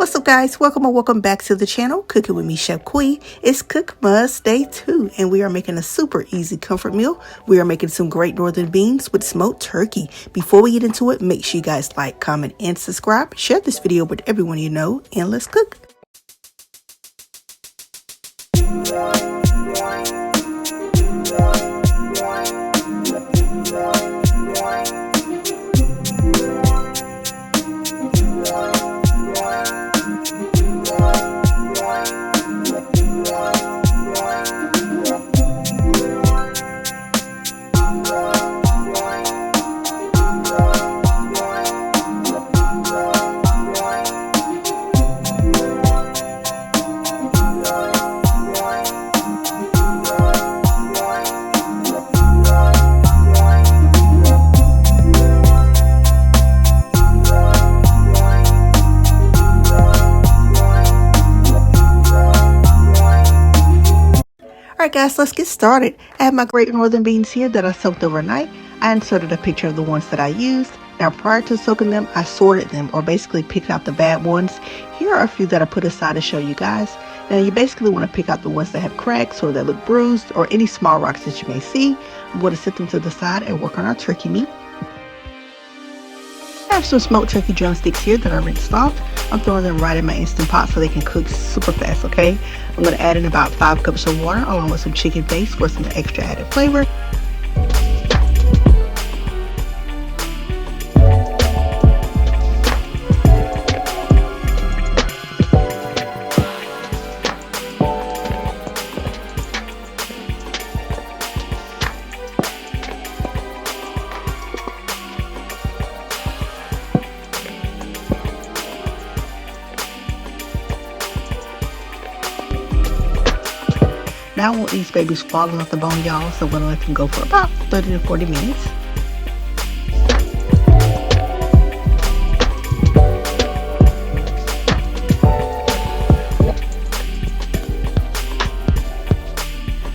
What's up, guys? Welcome or welcome back to the channel, Cooking with me, chefqe. It's Cookmas Day 2, and we are making a super easy comfort meal. We are making some great northern beans with smoked turkey. Before we get into it, make sure you guys like, comment, and subscribe. Share this video with everyone you know, and let's cook. Alright guys, let's get started. I have my great northern beans here that I soaked overnight. I inserted a picture of the ones that I used. Now prior to soaking them, I sorted them, or basically picked out the bad ones. Here are a few that I put aside to show you guys. Now you basically want to pick out the ones that have cracks or that look bruised or any small rocks that you may see. I'm going to set them to the side and work on our turkey meat. I have some smoked turkey drumsticks here that I rinsed off. I'm throwing them right in my Instant Pot so they can cook super fast, okay? I'm going to add in about 5 cups of water along with some chicken paste for some extra added flavor. Now I want these babies falling off the bone, y'all, so I'm going to let them go for about 30 to 40 minutes.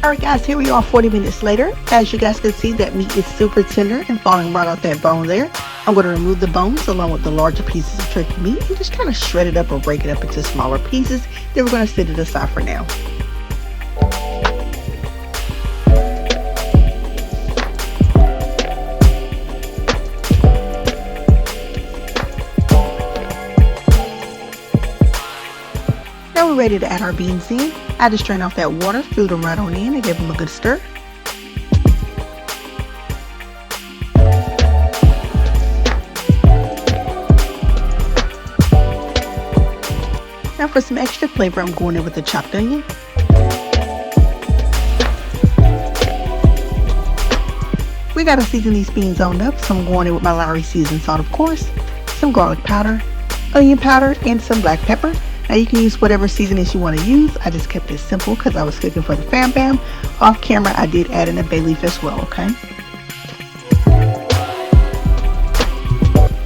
Alright guys, here we are 40 minutes later. As you guys can see, that meat is super tender and falling right off that bone there. I'm going to remove the bones along with the larger pieces of turkey meat and just kind of shred it up or break it up into smaller pieces. Then we're going to set it aside for now. Now we're ready to add our beans in. I just strained off that water, threw them right on in, and gave them a good stir. Now for some extra flavor, I'm going in with the chopped onion. We gotta season these beans on up, so I'm going in with my Lawry seasoned salt, of course, some garlic powder, onion powder, and some black pepper. Now you can use whatever seasonings you want to use. I just kept it simple because I was cooking for the fam bam. Off camera, I did add in a bay leaf as well, okay?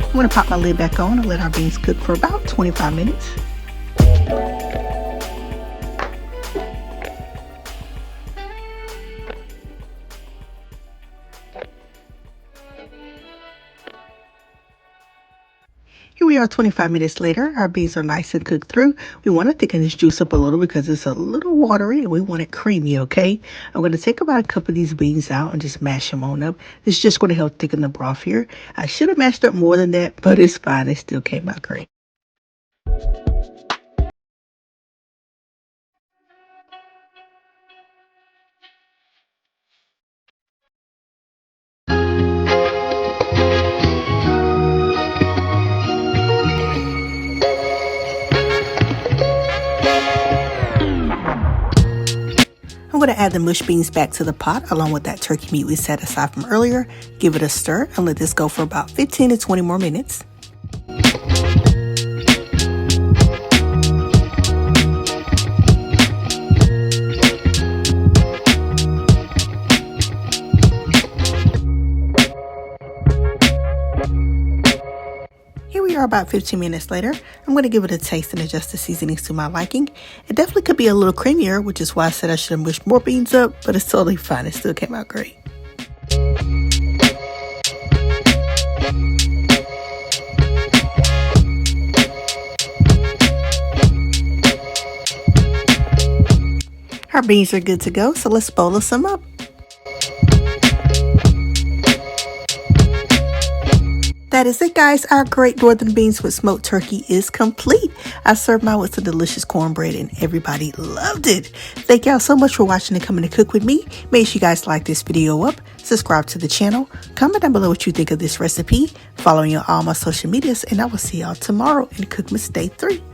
I'm going to pop my lid back on and let our beans cook for about 25 minutes. Here we are 25 minutes later. Our beans are nice and cooked through. We want to thicken this juice up a little because it's a little watery and we want it creamy, okay? I'm going to take about a cup of these beans out and just mash them on up. This is just going to help thicken the broth here. I should have mashed up more than that, but it's fine. It still came out great. I'm going to add the mushed beans back to the pot along with that turkey meat we set aside from earlier. Give it a stir and let this go for about 15 to 20 more minutes. Here we are about 15 minutes later. I'm going to give it a taste and adjust the seasonings to my liking. It definitely could be a little creamier, which is why I said I should have mushed more beans up, but it's totally fine. It still came out great. Our beans are good to go, so let's boil us some up. That is it, guys. Our great northern beans with smoked turkey is complete. I served mine with some delicious cornbread and everybody loved it. Thank y'all so much for watching and coming to cook with me. Make sure you guys like this video up, subscribe to the channel, comment down below what you think of this recipe, follow me on all my social medias, and I will see y'all tomorrow in Cookmas Day 3.